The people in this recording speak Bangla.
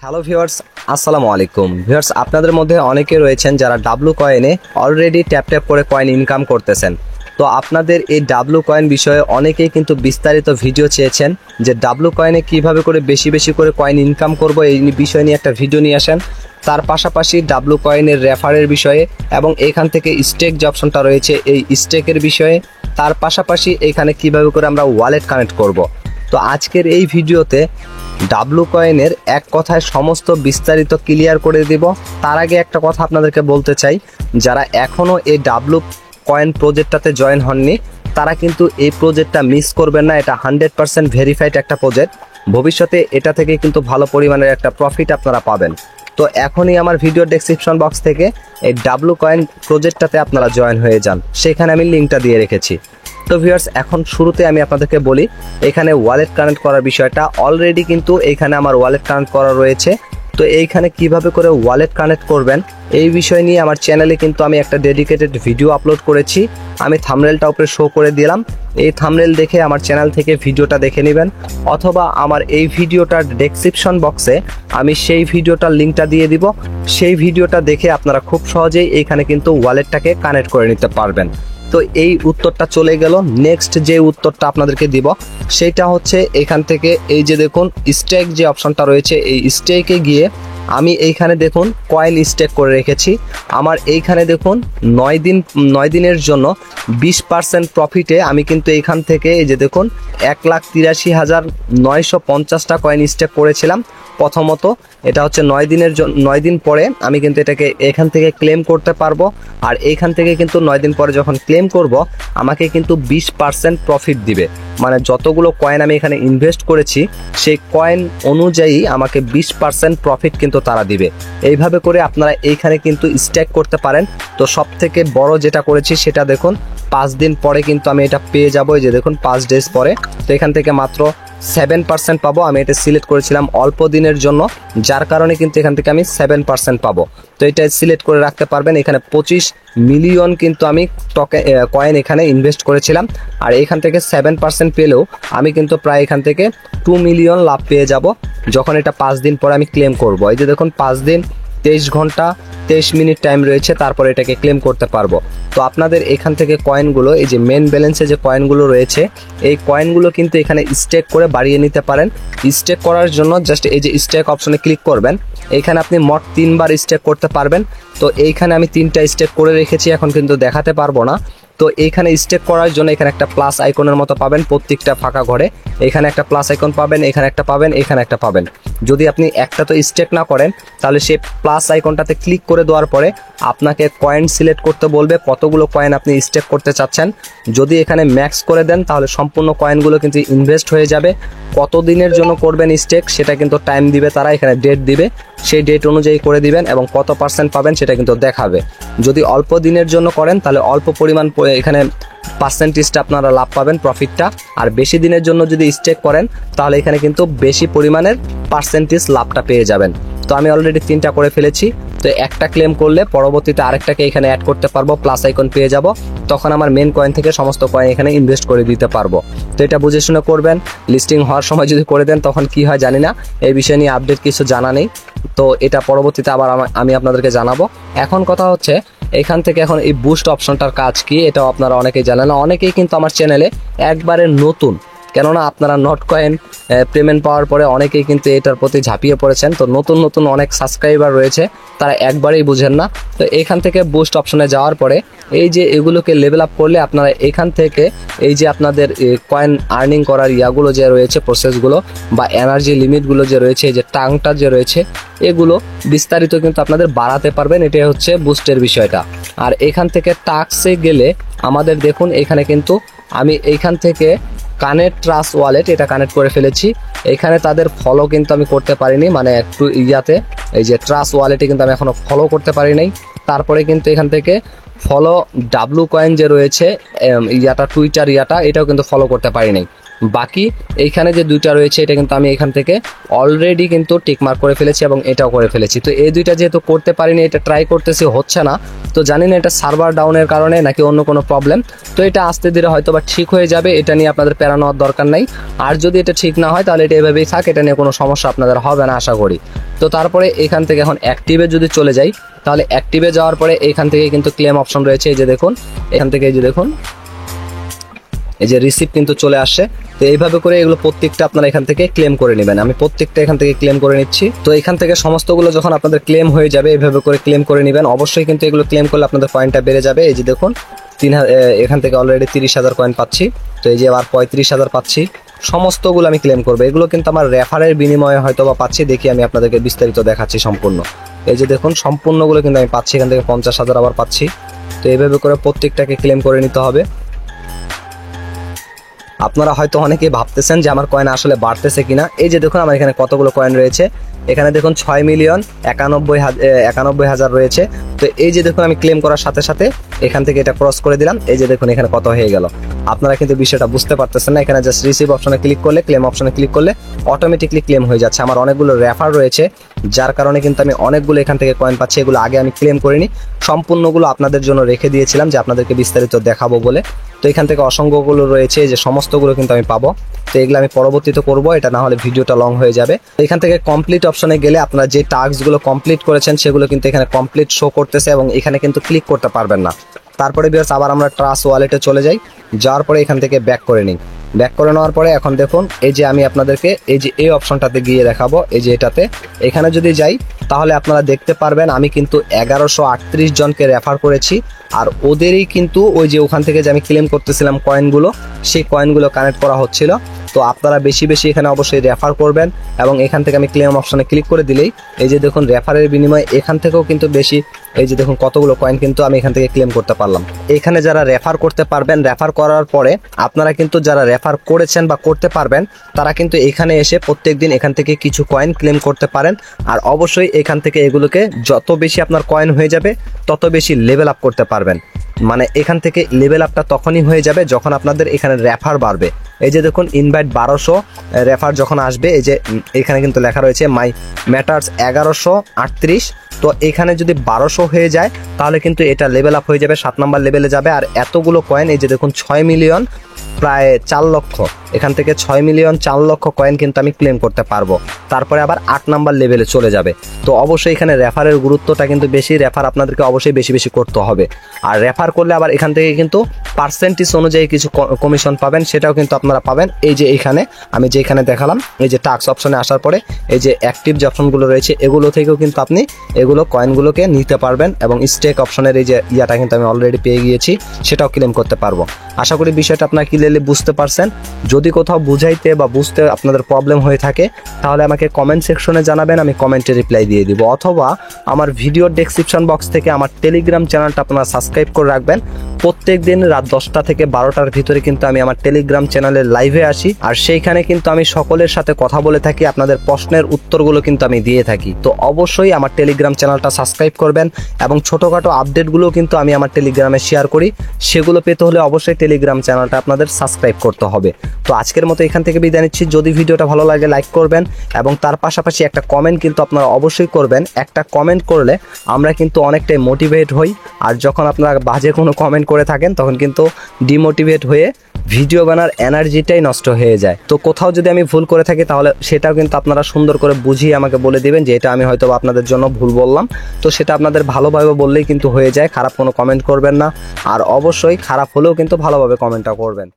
হ্যালো ভিউয়ার্স, আসসালামু আলাইকুম। ভিউয়ার্স, আপনাদের মধ্যে অনেকে রয়েছেন যারা ডাব্লু কয়েনে অলরেডি ট্যাপ ট্যাপ করে কয়েন ইনকাম করতেছেন। তো আপনাদের এই ডাব্লু কয়েন বিষয়ে অনেকেই কিন্তু বিস্তারিত ভিডিও চেয়েছেন যে ডাব্লু কয়েনে কিভাবে করে বেশি বেশি করে কয়েন ইনকাম করব, এই বিষয় নিয়ে একটা ভিডিও নিয়ে আসেন। তার পাশাপাশি ডাব্লু কয়েনের রেফারের বিষয়ে এবং এখান থেকে স্টেক যে অপশনটা রয়েছে এই স্টেকের বিষয়ে, তার পাশাপাশি এখানে কিভাবে করে আমরা ওয়ালেট কানেক্ট করব। তো আজকের এই ভিডিওতে ডাব্লু কয়েনের এক কথায় সমস্ত বিস্তারিত ক্লিয়ার করে দিব। তার আগে একটা কথা আপনাদেরকে বলতে চাই, যারা এখনও এই ডাব্লু কয়েন প্রজেক্টটাতে জয়েন হননি তারা কিন্তু এই প্রজেক্টটা মিস করবেন না। এটা 100% ভেরিফাইড একটা প্রজেক্ট। ভবিষ্যতে এটা থেকে কিন্তু ভালো পরিমাণের একটা প্রফিট আপনারা পাবেন। তো এখনই আমার ভিডিও ডেসক্রিপশন বক্স থেকে এই ডাব্লু কয়েন প্রজেক্টটাতে আপনারা জয়েন হয়ে যান, সেখানে আমি লিঙ্কটা দিয়ে রেখেছি। তো ভিউয়ার্স, এখন শুরুতে আমি আপনাদেরকে বলি এখানে ওয়ালেট কানেক্ট করার বিষয়টা। অলরেডি কিন্তু এখানে আমার ওয়ালেট কানেক্ট করা রয়েছে। তো এইখানে কিভাবে করে ওয়ালেট কানেক্ট করবেন এই বিষয় নিয়ে আমার চ্যানেলে কিন্তু আমি একটা ডেডিকেটেড ভিডিও আপলোড করেছি। আমি থাম্বনেলটা উপরে শো করে দিলাম, এই থাম্বনেল দেখে আমার চ্যানেল থেকে ভিডিওটা দেখে নেবেন, অথবা আমার এই ভিডিওটার ডেসক্রিপশন বক্সে আমি সেই ভিডিওটার লিঙ্কটা দিয়ে দিব। সেই ভিডিওটা দেখে আপনারা খুব সহজেই এইখানে কিন্তু ওয়ালেটটাকে কানেক্ট করে নিতে পারবেন। তো এই উত্তরটা চলে গেল। নেক্সট যে উত্তরটা আপনাদেরকে দিব সেটা হচ্ছে এখান থেকে এই যে দেখুন স্টেক যে অপশনটা রয়েছে, এই স্টেকে গিয়ে আমি এইখানে দেখুন কয়েন স্টেক করে রেখেছি। আমার এইখানে দেখুন 9 দিনের জন্য 20% প্রফিটে আমি কিন্তু এইখান থেকে এই যে দেখুন 1,83,950টা কয়েন স্টেক করেছিলাম। প্রথমত এটা হচ্ছে 9 দিন পরে আমি কিন্তু এটাকে এখান থেকে ক্লেম করতে পারবো। আর এইখান থেকে কিন্তু 9 দিন পরে যখন ক্লেম করব আমাকে কিন্তু 20% প্রফিট দিবে। মানে যতগুলো কয়েন আমি এখানে ইনভেস্ট করেছি সেই কয়েন অনুযায়ী আমাকে 20% প্রফিট কিন্তু তারা দিবে। এইভাবে করে আপনারা এইখানে কিন্তু স্ট্যাক করতে পারেন। তো সব থেকে বড় যেটা করেছি সেটা দেখুন 5 দিন পরে কিন্তু আমি এটা পেয়ে যাবো। এই যে দেখুন 5 ডেজ পরে। তো এখান থেকে মাত্র 7% পাবো। আমি এটা সিলেক্ট করেছিলাম অল্প দিনের জন্য, যার কারণে কিন্তু এখান থেকে আমি 7% পাবো। তো এটা সিলেক্ট করে রাখতে পারবেন। এখানে 25 মিলিয়ন কিন্তু আমি কয়েন এখানে ইনভেস্ট করেছিলাম। আর এখান থেকে 7% পেলেও আমি কিন্তু প্রায় এখান থেকে 2 মিলিয়ন লাভ পেয়ে যাব যখন এটা 5 দিন পরে আমি ক্লেম করব। এই যে দেখুন 5 দিন 23 ঘন্টা 23 মিনিট টাইম রয়েছে, তারপর এটাকে ক্লেম করতে পারবো। তো আপনাদের এখান থেকে কয়েনগুলো এই যে মেন ব্যালেন্সে যে কয়েনগুলো রয়েছে এই কয়েনগুলো কিন্তু এখানে স্টেক করে বাড়িয়ে নিতে পারেন। স্টেক করার জন্য জাস্ট এই যে স্টেক অপশনে ক্লিক করবেন। এইখানে আপনি মোট 3 বার স্টেক করতে পারবেন। তো এইখানে আমি 3টা স্টেক করে রেখেছি, এখন কিন্তু দেখাতে পারবো না। তো এইখানে স্টেক করার জন্য এখানে একটা প্লাস আইকনের মতো পাবেন প্রত্যেকটা ফাঁকা ঘরে। এখানে একটা প্লাস আইকন পাবেন, এখানে একটা পাবেন, এখানে একটা পাবেন। যদি আপনি একটা তো স্টেক না করেন তাহলে সেই প্লাস আইকনটাতে ক্লিক করে দেওয়ার পরে আপনাকে কয়েন সিলেক্ট করতে বলবে কতগুলো কয়েন আপনি স্টেক করতে চাচ্ছেন। যদি এখানে ম্যাক্স করে দেন তাহলে সম্পূর্ণ কয়েনগুলো কিন্তু ইনভেস্ট হয়ে যাবে। কত দিনের জন্য করবেন স্টেক সেটা কিন্তু টাইম দিবে তারা, এখানে ডেট দিবে, সেই ডেট অনুযায়ী করে দিবেন এবং কত % পাবেন সেটা কিন্তু দেখাবে। যদি অল্প দিনের জন্য করেন তাহলে অল্প পরিমাণ এখানে পার্সেন্টেজটা আপনারা লাভ পাবেন, প্রফিটটা। আর বেশি দিনের জন্য যদি স্টেক করেন তাহলে এখানে কিন্তু বেশি পরিমাণের পার্সেন্টেজ লাভটা পেয়ে যাবেন। তো আমি অলরেডি 3টা করে ফেলেছি। তো একটা ক্লেম করলে পরবর্তীতে আরেকটাকে এখানে অ্যাড করতে পারবো, প্লাস আইকন পেয়ে যাব। তখন আমার মেন কয়েন থেকে সমস্ত কয়েন এখানে ইনভেস্ট করে দিতে পারবো। তো এটা বুঝে শুনে করবেন। লিস্টিং হওয়ার সময় যদি করে দেন তখন কি হয় জানি না, এই বিষয় নিয়ে আপডেট কিছু জানা নেই। তো এটা পরবর্তীতে আবার আমি আপনাদেরকে জানাবো। এখন কথা হচ্ছে এখান থেকে এখন এই বুস্ট অপশনটার কাজ কি এটাও আপনারা অনেকেই জানেন না। অনেকেই কিন্তু আমার চ্যানেলে একবারে নতুন, কেননা আপনারা নট কয়েন পেমেন্ট পাওয়ার পরে অনেকেই কিন্তু এটার প্রতি ঝাঁপিয়ে পড়েছেন। তো নতুন অনেক সাবস্ক্রাইবার রয়েছে, তারা একবারেই বুঝেন না। তো এখান থেকে বুস্ট অপশনে যাওয়ার পরে এই যে এগুলোকে লেভেল আপ করলে আপনারা এখান থেকে এই যে আপনাদের কয়েন আর্নিং করার ইয়াগুলো যে রয়েছে প্রসেসগুলো বা এনার্জি লিমিটগুলো যে রয়েছে, এই যে টাংটা যে রয়েছে এগুলো বিস্তারিত কিন্তু আপনাদের বাড়াতে পারবেন। এটাই হচ্ছে বুস্টের বিষয়টা। আর এখান থেকে টাস্কে গেলে আমাদের দেখুন এখানে কিন্তু আমি এইখান থেকে কানেক্ট ট্রাস্ট ওয়ালেট এটা কানেক্ট করে ফেলেছি। এখানে তাদের ফলো কিন্তু আমি করতে পারিনি, মানে একটু ইয়াতে এই যে ট্রাস্ট ওয়ালেটে কিন্তু আমি এখনো ফলো করতে পারি নাই। তারপরে কিন্তু এখান থেকে ফলো ডাব্লু কয়েন যে রয়েছে ইয়াটা টুইটার ইয়াটা এটাও কিন্তু ফলো করতে পারি নাই। বাকি এইখানে যে দুইটা রয়েছে এটা কিন্তু আমি এখান থেকে অলরেডি কিন্তু টিকমার্ক করে ফেলেছি এবং এটাও করে ফেলেছি। তো এই দুইটা যেহেতু করতে পারিনি, এটা ট্রাই করতেছি, হচ্ছে না, তো জানি না এটা সার্ভার ডাউনের কারণে নাকি অন্য কোনো প্রবলেম। তো এটা আস্তে ধীরে হয়তো বা ঠিক হয়ে যাবে, এটা নিয়ে আপনাদের প্যারা নেওয়ার দরকার নাই। আর যদি এটা ঠিক না হয় তাহলে এটা এভাবেই থাক, এটা নিয়ে কোনো সমস্যা আপনাদের হবে না আশা করি। তো তারপরে এখান থেকে এখন অ্যাক্টিভে যদি চলে যাই, তাহলে অ্যাক্টিভে যাওয়ার পরে এখান থেকে কিন্তু ক্লেম অপশন রয়েছে। এই যে দেখুন, এখান থেকে এই যে দেখুন, এই যে রিসিপ্ট কিন্তু চলে আসছে। তো এইভাবে করে এগুলো প্রত্যেকটা আপনারা এখান থেকে ক্লেম করে নেবেন। আমি প্রত্যেকটা এখান থেকে ক্লেম করে নিচ্ছি। তো এখান থেকে সমস্তগুলো যখন আপনাদের ক্লেম হয়ে যাবে, এইভাবে করে ক্লেম করে নেবেন। অবশ্যই কিন্তু এগুলো ক্লেম করলে আপনাদের কয়েনটা বেড়ে যাবে। এই যে দেখুন, এখান থেকে অলরেডি 30,000 কয়েন পাচ্ছি। তো এই যে আবার 35,000 পাচ্ছি। সমস্তগুলো আমি ক্লেম করবো। এগুলো কিন্তু আমার রেফারের বিনিময়ে হয়তো বা পাচ্ছি। দেখি আমি আপনাদেরকে বিস্তারিত দেখাচ্ছি সম্পূর্ণ। এই যে দেখুন, সম্পূর্ণগুলো কিন্তু আমি পাচ্ছি। এখান থেকে 50,000 আবার পাচ্ছি। তো এইভাবে করে প্রত্যেকটাকে ক্লেম করে নিতে হবে। আপনারা হয়তো অনেকেই ভাবতেছেন যে আমার কয়েন আসলে বাড়তেছে কিনা। এই যে দেখুন, আমার এখানে কতগুলো কয়েন রয়েছে। এখানে দেখুন 6,91,000 রয়েছে। তো এই যে দেখুন, আমি ক্লেম করার সাথে সাথে এখান থেকে এটা ক্রস করে দিলাম। এই যে দেখুন, এখানে কত হয়ে গেল। আপনারা কিন্তু বিষয়টা বুঝতে পারতেছেন না। এখানে জাস্ট রিসিভ অপশনে ক্লিক করলে, ক্লেম অপশনে ক্লিক করলে অটোমেটিকলি ক্লেম হয়ে যাচ্ছে। আমার অনেকগুলো রেফার রয়েছে, যার কারণে কিন্তু আমি অনেকগুলো এখান থেকে কয়েন পাচ্ছি। এগুলো আগে আমি ক্লেম করিনি, সম্পূর্ণগুলো আপনাদের জন্য রেখে দিয়েছিলাম যে আপনাদেরকে বিস্তারিত দেখাবো বলে। তো এখান থেকে অসংখ্যগুলো রয়েছে, যে সমস্তগুলো কিন্তু আমি পাবো। তো এগুলো আমি পরবর্তীতে করব, এটা না হলে ভিডিওটা লং হয়ে যাবে। এখান থেকে কমপ্লিট অপশনে গেলে আপনারা যে টাস্কগুলো কমপ্লিট করেছেন সেগুলো কিন্তু এখানে কমপ্লিট শো করতেছে এবং এখানে কিন্তু ক্লিক করতে পারবেন না। তারপরে ভিউয়ার্স আবার আমরা ট্রাস্ট ওয়ালেটে চলে যাই। যাওয়ার পরে এখান থেকে ব্যাক করে নিই। ব্যাক করে নেওয়ার পরে এখন দেখুন, এই যে আমি আপনাদেরকে এই যে এই অপশনটাতে গিয়ে দেখাবো। এই যে এটাতে, এখানে যদি যাই তাহলে আপনারা দেখতে পারবেন আমি কিন্তু 1138 জনকে রেফার করেছি। আর ওদেরই কিন্তু ওই যে ওখান থেকে যে আমি ক্লেম করতেছিলাম কয়েনগুলো, সেই কয়েনগুলো কানেক্ট করা হচ্ছিল। তো আপনারা বেশি বেশি এখানে অবশ্যই রেফার করবেন এবং এখান থেকে আমি ক্লেম অপশনে ক্লিক করে দিলেই এই যে দেখুন, রেফারের বিনিময়ে এখান থেকেও কিন্তু বেশি, এই যে দেখুন কতগুলো কয়েন কিন্তু আমি এখান থেকে ক্লেম করতে পারলাম। এখানে যারা রেফার করতে পারবেন, রেফার করার পরে আপনারা কিন্তু যারা রেফার করেছেন বা করতে পারবেন, তারা কিন্তু এখানে এসে প্রত্যেকদিন এখান থেকে কিছু কয়েন ক্লেম করতে পারেন। আর অবশ্যই এখান থেকে এগুলোকে যত বেশি আপনার কয়েন হয়ে যাবে তত বেশি লেভেল আপ করতে পারবেন। মানে এখান থেকে লেভেল আপটা তখনই হয়ে যাবে যখন আপনাদের এখানে রেফার বাড়বে। এই যে দেখুন, ইনভাইট 1200 রেফার যখন আসবে, এই যে এখানে কিন্তু লেখা রয়েছে মাই ম্যাটার্স 1138। তো এখানে যদি 1200 হয়ে যায় তাহলে কিন্তু এটা লেভেল আপ হয়ে যাবে, 7 নাম্বার লেভেলে যাবে। আর এতগুলো কয়েন, এই যে দেখুন 6 মিলিয়ন প্রায় 4 লক্ষ, এখান থেকে 6 মিলিয়ন 4 লক্ষ কয়েন কিন্তু আমি ক্লেম করতে পারবো। তারপরে আবার 8 নাম্বার লেভেলে চলে যাবে। তো অবশ্যই এখানে রেফারের গুরুত্বটা কিন্তু বেশি। রেফার আপনাদেরকে অবশ্যই বেশি বেশি করতে হবে। আর রেফার করলে আবার এখান থেকে কিন্তু পার্সেন্টেজ অনুযায়ী কিছু কমিশন পাবেন, সেটাও কিন্তু আপনারা পাবেন। এই যে এইখানে আমি যেখানে দেখালাম, এই যে টাস্ক অপশনে আসার পরে এই যে অ্যাক্টিভ যে অপশনগুলো রয়েছে, এগুলো থেকেও কিন্তু আপনি এগুলো কয়েনগুলোকে নিতে পারবেন এবং স্টেক অপশনের এই যে ইয়াটা কিন্তু আমি অলরেডি পেয়ে গিয়েছি, সেটাও ক্লেম করতে পারবো। আশা করি বিষয়টা আপনারা ক্লিয়ারলি বুঝতে পারছেন। যদি কোথাও বুঝাইতে বা বুঝতে আপনাদের প্রবলেম হয়ে থাকে তাহলে আমাকে কমেন্ট সেকশনে জানাবেন, আমি কমেন্টে রিপ্লাই দিয়ে দিব। অথবা আমার ভিডিওর ডেসক্রিপশন বক্স থেকে আমার টেলিগ্রাম চ্যানেলটা আপনারা সাবস্ক্রাইব করে রাখবেন। প্রত্যেক দিন রাত 10টা থেকে 12টার ভিতরে কিন্তু আমি আমার টেলিগ্রাম চ্যানেলে লাইভে আসি। আর সেইখানে কিন্তু আমি সকলের সাথে কথা বলে থাকি, আপনাদের প্রশ্নের উত্তরগুলো কিন্তু আমি দিয়ে থাকি। তো অবশ্যই আমার টেলিগ্রাম চ্যানেলটা সাবস্ক্রাইব করবেন এবং ছোটোখাটো আপডেটগুলো কিন্তু আমি আমার টেলিগ্রামে শেয়ার করি। সেগুলো পেতে হলে অবশ্যই টেলিগ্রাম চ্যানেলটা আপনাদের সাবস্ক্রাইব করতে হবে। তো আজকের মতো এখান থেকে বিদায় নিচ্ছি। যদি ভিডিওটা ভালো লাগে লাইক করবেন এবং তার পাশাপাশি একটা কমেন্ট কিন্তু আপনারা অবশ্যই করবেন। একটা কমেন্ট করলে আমরা কিন্তু অনেকটাই মোটিভেট হই। আর যখন আপনারা বাজে কোনো কমেন্ট করে থাকেন তখন কিন্তু ডিমোটিভেট হয়ে ভিডিও বানার এনার্জিটাই নষ্ট হয়ে যায়। তো কোথাও যদি আমি ভুল করে থাকি তাহলে সেটাও কিন্তু আপনারা সুন্দর করে বুঝিয়ে আমাকে বলে দিবেন যে এটা আমি হয়তো আপনাদের জন্য ভুল বললাম। তো সেটা আপনাদের ভালোভাবে বললেই কিন্তু হয়ে যায়, খারাপ কোনো কমেন্ট করবেন না। আর অবশ্যই খারাপ হলেও কিন্তু ভালোভাবে কমেন্টটা করবেন।